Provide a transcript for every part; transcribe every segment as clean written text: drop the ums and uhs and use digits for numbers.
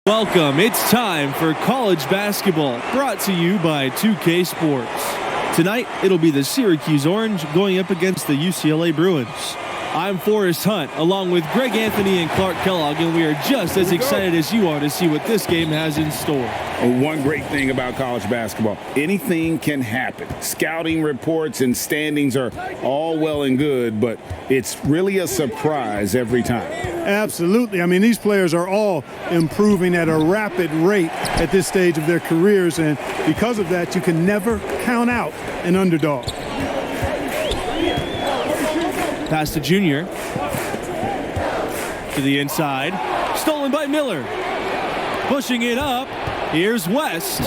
Welcome. It's time for college basketball, brought to you by 2K Sports. Tonight, it'll be the Syracuse Orange going up against the UCLA Bruins. I'm Forrest Hunt, along with Greg Anthony and Clark Kellogg, and we are just as excited as you are to see what this game has in store. One great thing about college basketball, anything can happen. Scouting reports and standings are all well and good, but it's really a surprise every time. Absolutely. I mean, these players are all improving at a rapid rate at this stage of their careers, and because of that, you can never count out an underdog. Pass to Junior. To the inside. Stolen by Miller. Pushing it up. Here's West.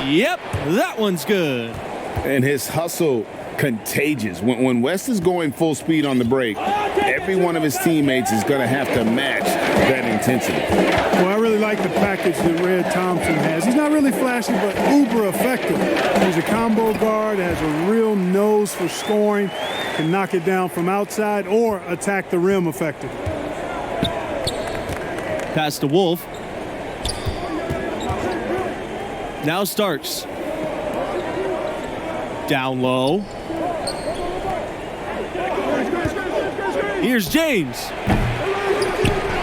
Yep, that one's good. And his hustle contagious. When West is going full speed on the break, every one of his teammates is going to have to match that intensity. Well, I really like the package that Red Thompson has. He's not really flashy, but uber effective. He's a combo guard, has a real nose for scoring, can knock it down from outside or attack the rim effectively. Pass to Wolf. Now Starks. Down low. Here's James.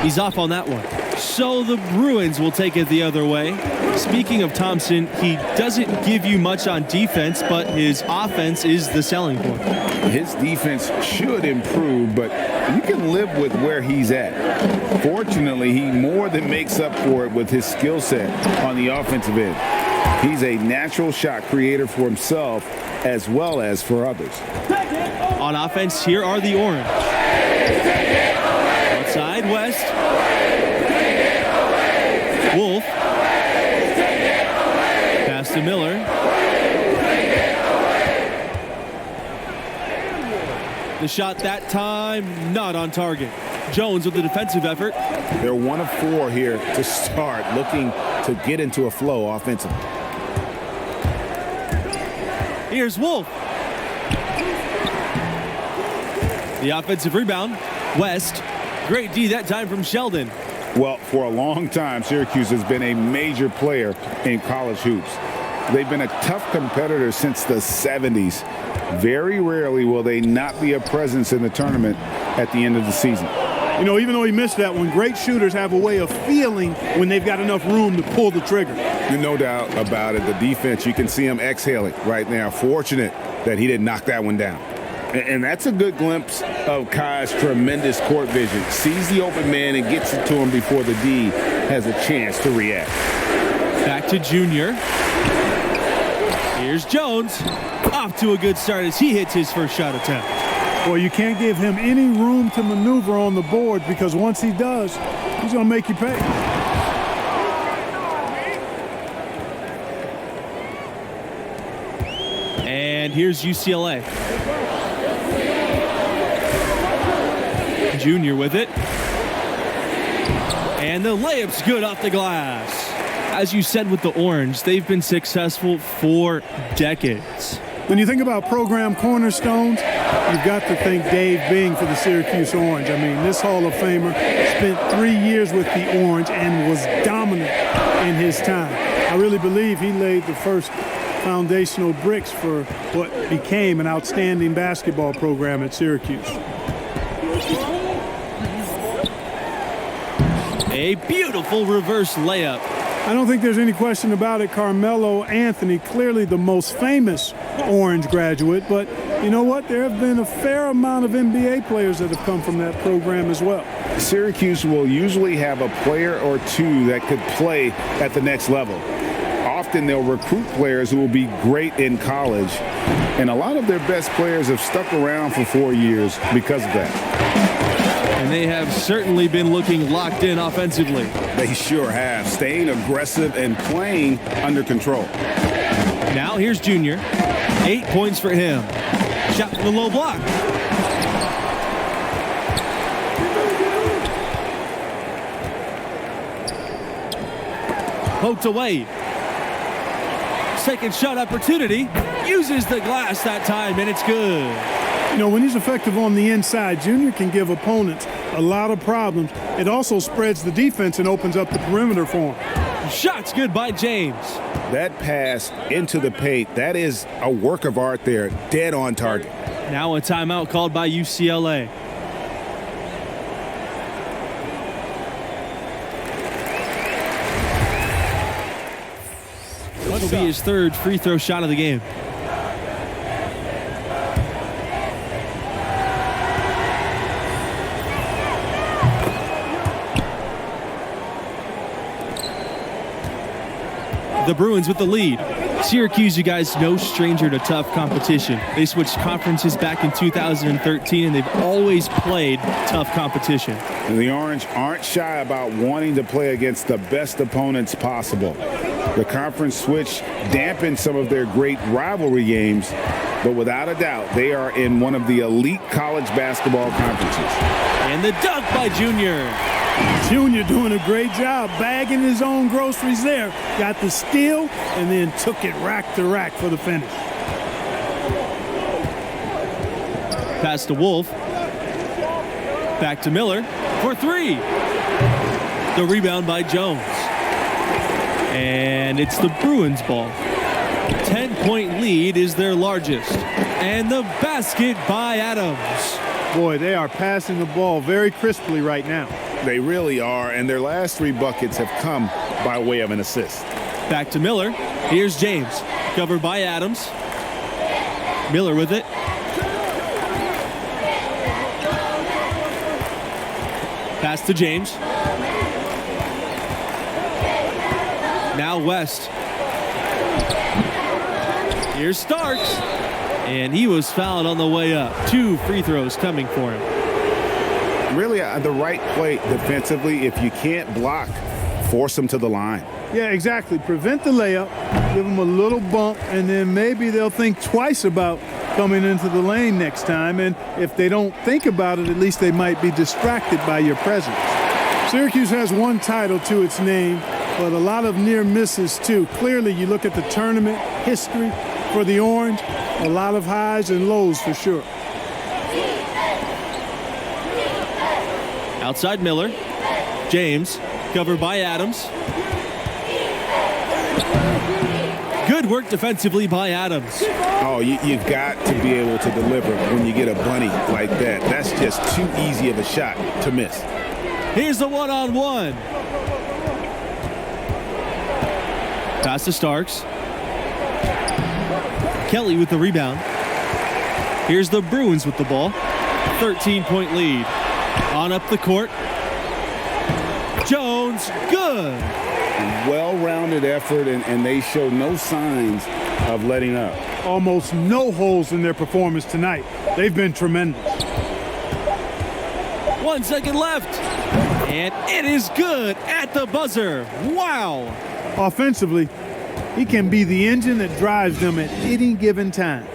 He's off on that one. So the Bruins will take it the other way. Speaking of Thompson, he doesn't give you much on defense, but his offense is the selling point. His defense should improve, but you can live with where he's at. Fortunately, he more than makes up for it with his skill set on the offensive end. He's a natural shot creator for himself as well as for others. On offense, here are the Orange. Outside, West. Wolf. Pass to Miller. The shot that time, not on target. Jones with the defensive effort. They're 1 of 4 here to start, looking to get into a flow offensively. Here's Wolf. The offensive rebound. West. Great D that time from Sheldon. Well, for a long time, Syracuse has been a major player in college hoops. They've been a tough competitor since the 70s. Very rarely will they not be a presence in the tournament at the end of the season. You know, even though he missed that one, great shooters have a way of feeling when they've got enough room to pull the trigger. No doubt about it. The defense, you can see him exhaling right now. Fortunate that he didn't knock that one down. And that's a good glimpse of Kai's tremendous court vision. Sees the open man and gets it to him before the D has a chance to react. Back to Junior. Here's Jones. Off to a good start as he hits his first shot attempt. Well, you can't give him any room to maneuver on the board because once he does, he's going to make you pay. And here's UCLA. Junior with it. And the layup's good off the glass. As you said with the Orange, they've been successful for decades. When you think about program cornerstones, you've got to think Dave Bing for the Syracuse Orange. I mean, this Hall of Famer spent 3 years with the Orange and was dominant in his time. I really believe he laid the first foundational bricks for what became an outstanding basketball program at Syracuse. A beautiful reverse layup. I don't think there's any question about it. Carmelo Anthony, clearly the most famous Orange graduate, but you know what? There have been a fair amount of NBA players that have come from that program as well. Syracuse will usually have a player or two that could play at the next level. Often they'll recruit players who will be great in college, and a lot of their best players have stuck around for 4 years because of that. And they have certainly been looking locked in offensively. They sure have, staying aggressive and playing under control. Now here's Junior. 8 points for him. Shot from the low block. Poked away. Second shot opportunity. Uses the glass that time, and it's good. You know, when he's effective on the inside, Junior can give opponents a lot of problems. It also spreads the defense and opens up the perimeter for him. Shot's good by James. That pass into the paint, that is a work of art there, dead on target. Now a timeout called by UCLA. This will be his third free throw shot of the game. The Bruins with the lead. Syracuse, you guys, no stranger to tough competition. They switched conferences back in 2013, and they've always played tough competition. And the Orange aren't shy about wanting to play against the best opponents possible. The conference switch dampened some of their great rivalry games, but without a doubt, they are in one of the elite college basketball conferences. And the dunk by Junior. Junior doing a great job bagging his own groceries there. Got the steal and then took it rack to rack for the finish. Pass to Wolf. Back to Miller for three. The rebound by Jones. And it's the Bruins ball. 10-point lead is their largest. And the basket by Adams. Boy, they are passing the ball very crisply right now. They really are, and their last three buckets have come by way of an assist. Back to Miller. Here's James. Covered by Adams. Miller with it. Pass to James. Now West. Here's Starks. And he was fouled on the way up. 2 free throws coming for him. Really the right play defensively. If you can't block, force them to the line. Yeah, exactly. Prevent the layup, give them a little bump, and then maybe they'll think twice about coming into the lane next time. And if they don't think about it, at least they might be distracted by your presence. Syracuse has one title to its name, but a lot of near misses too. Clearly, you look at the tournament history for the Orange, a lot of highs and lows for sure. Outside Miller. James, covered by Adams. Good work defensively by Adams. Oh, you've got to be able to deliver when you get a bunny like that. That's just too easy of a shot to miss. Here's the one-on-one. Pass to Starks. Kelly with the rebound. Here's the Bruins with the ball. 13-point lead. On up the court. Jones, good. Well-rounded effort, and they show no signs of letting up. Almost no holes in their performance tonight. They've been tremendous. 1 second left. And it is good at the buzzer. Wow. Offensively, he can be the engine that drives them at any given time.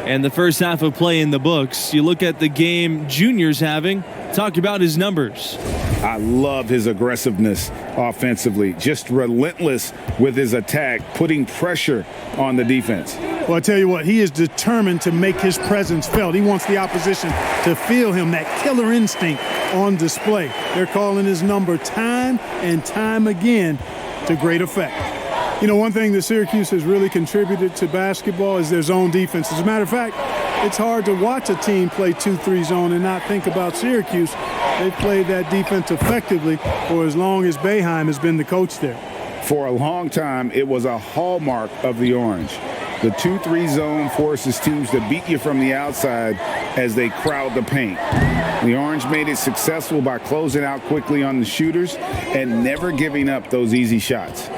And the first half of play in the books. You look at the game Junior's having. Talk about his numbers. I love his aggressiveness offensively. Just relentless with his attack, putting pressure on the defense. Well, I tell you what, he is determined to make his presence felt. He wants the opposition to feel him, that killer instinct on display. They're calling his number time and time again to great effect. You know, one thing that Syracuse has really contributed to basketball is their zone defense. As a matter of fact, it's hard to watch a team play 2-3 zone and not think about Syracuse. They've played that defense effectively for as long as Boeheim has been the coach there. For a long time, it was a hallmark of the Orange. The 2-3 zone forces teams to beat you from the outside as they crowd the paint. The Orange made it successful by closing out quickly on the shooters and never giving up those easy shots.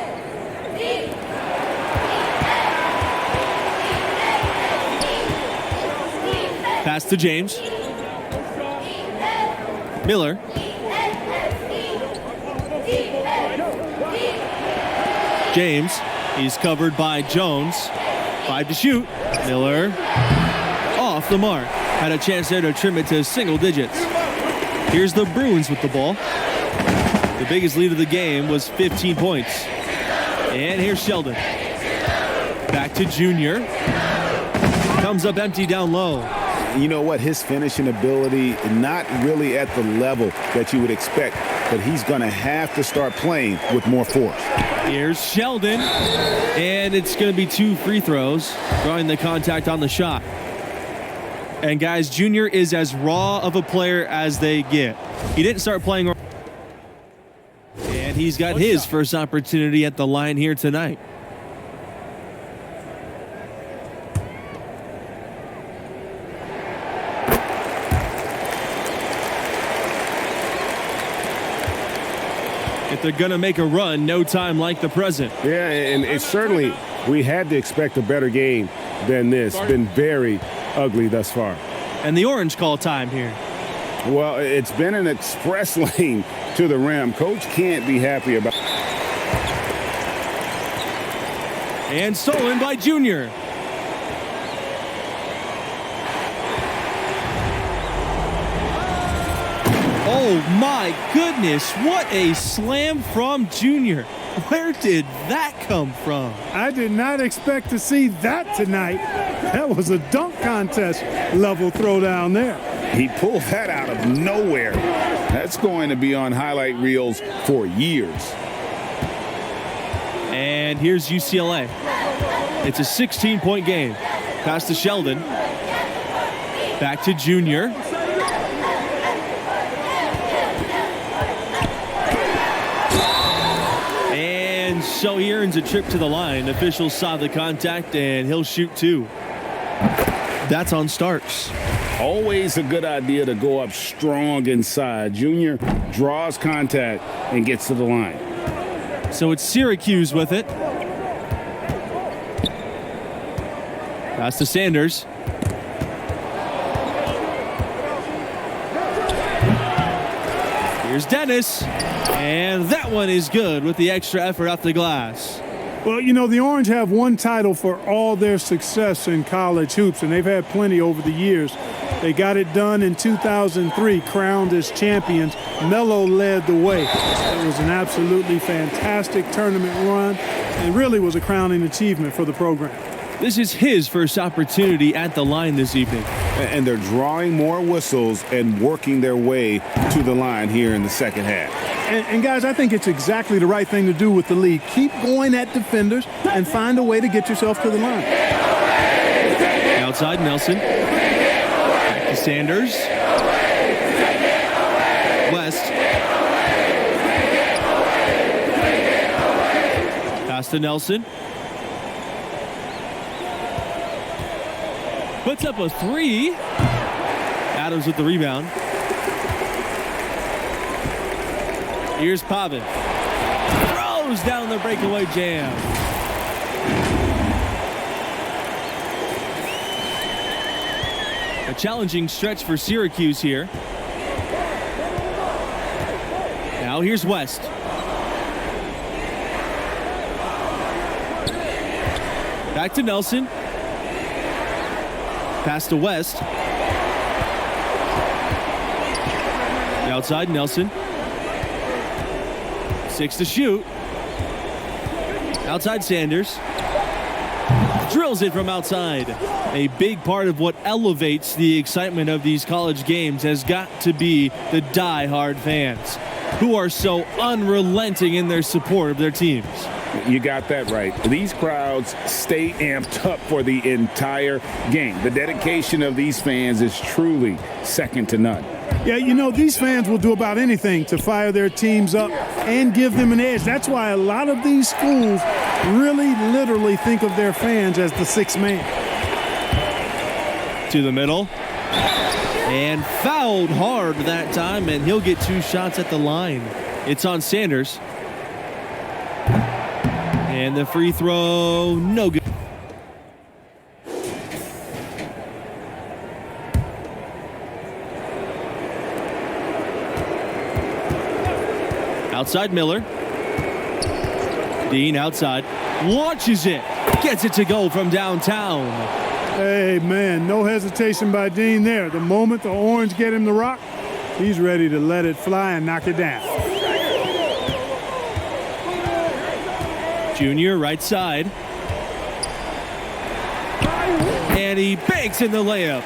Pass to James. Miller. James. He's covered by Jones. 5 to shoot. Miller. Off the mark. Had a chance there to trim it to single digits. Here's the Bruins with the ball. The biggest lead of the game was 15 points. And here's Sheldon. Back to Junior. Comes up empty down low. You know what? His finishing ability, not really at the level that you would expect, but he's going to have to start playing with more force. Here's Sheldon. And it's going to be 2 free throws, drawing the contact on the shot. And guys, Junior is as raw of a player as they get. He didn't start playing. And he's got his first opportunity at the line here tonight. If they're going to make a run, no time like the present. Yeah, and it's certainly, we had to expect a better game than this. Been very ugly thus far. And the orange call time here. Well, it's been an express lane to the rim. Coach can't be happy about it. And stolen by Junior. Oh my goodness, what a slam from Junior. Where did that come from? I did not expect to see that tonight. That was a dunk contest level throwdown there. He pulled that out of nowhere. That's going to be on highlight reels for years. And here's UCLA. It's a 16-point game. Pass to Sheldon. Back to Junior. And so he earns a trip to the line. Officials saw the contact, and he'll shoot 2. That's on Starks. Always a good idea to go up strong inside. Junior draws contact and gets to the line. So it's Syracuse with it. Pass to Sanders. Here's Dennis. And that one is good with the extra effort off the glass. Well, you know, the Orange have one title for all their success in college hoops, and they've had plenty over the years. They got it done in 2003, crowned as champions. Melo led the way. It was an absolutely fantastic tournament run and really was a crowning achievement for the program. This is his first opportunity at the line this evening. And they're drawing more whistles and working their way to the line here in the second half. And guys, I think it's exactly the right thing to do with the lead. Keep going at defenders and find a way to get yourself to the line. Outside Nelson. Back to Sanders. West. Pass to Nelson. Puts up a 3. Adams with the rebound. Here's Pavin. Throws down the breakaway jam. A challenging stretch for Syracuse here. Now here's West. Back to Nelson. Pass to West. Outside Nelson. 6 to shoot. Outside Sanders. Drills it from outside. A big part of what elevates the excitement of these college games has got to be the die-hard fans who are so unrelenting in their support of their teams. You got that right. These crowds stay amped up for the entire game. The dedication of these fans is truly second to none. Yeah, you know, these fans will do about anything to fire their teams up and give them an edge. That's why a lot of these schools really literally think of their fans as the sixth man. To the middle. And fouled hard that time, and he'll get 2 shots at the line. It's on Sanders. And the free throw, no good. Outside Miller. Dean outside. Launches it. Gets it to go from downtown. Hey, man, no hesitation by Dean there. The moment the Orange get him the rock, he's ready to let it fly and knock it down. Junior, right side. And he banks in the layup.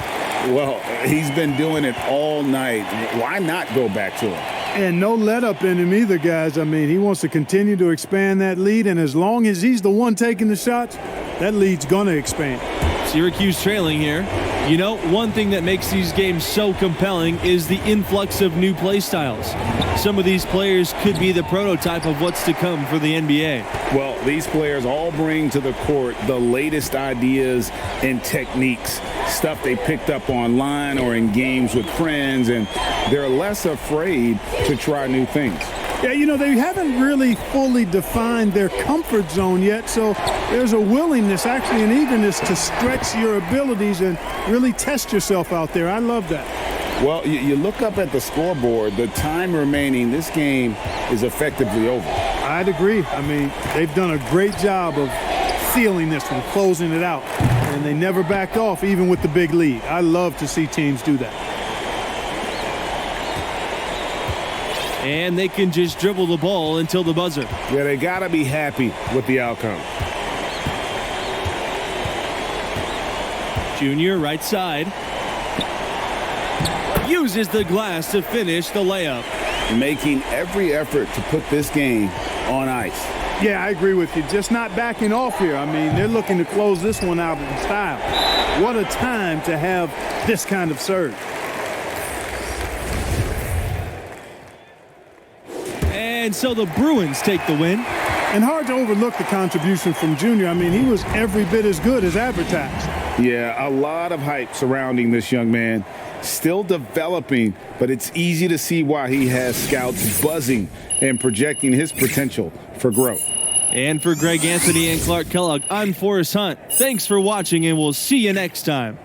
Well, he's been doing it all night. Why not go back to him? And no let up in him either, guys. I mean, he wants to continue to expand that lead, and as long as he's the one taking the shots, that lead's going to expand. Syracuse trailing here. You know, one thing that makes these games so compelling is the influx of new play styles. Some of these players could be the prototype of what's to come for the NBA. Well, these players all bring to the court the latest ideas and techniques, stuff they picked up online or in games with friends, and they're less afraid to try new things. Yeah, you know, they haven't really fully defined their comfort zone yet, so there's a willingness, actually an eagerness to stretch your abilities and really test yourself out there. I love that. Well, you look up at the scoreboard, the time remaining, this game is effectively over. I'd agree. I mean, they've done a great job of sealing this one, closing it out, and they never backed off even with the big lead. I love to see teams do that. And they can just dribble the ball until the buzzer. Yeah, they got to be happy with the outcome. Junior, right side. Uses the glass to finish the layup. Making every effort to put this game on ice. Yeah, I agree with you. Just not backing off here. I mean, they're looking to close this one out in style. What a time to have this kind of surge. And so the Bruins take the win. And hard to overlook the contribution from Junior. I mean, he was every bit as good as advertised. Yeah, a lot of hype surrounding this young man. Still developing, but it's easy to see why he has scouts buzzing and projecting his potential for growth. And for Greg Anthony and Clark Kellogg, I'm Forrest Hunt. Thanks for watching, and we'll see you next time.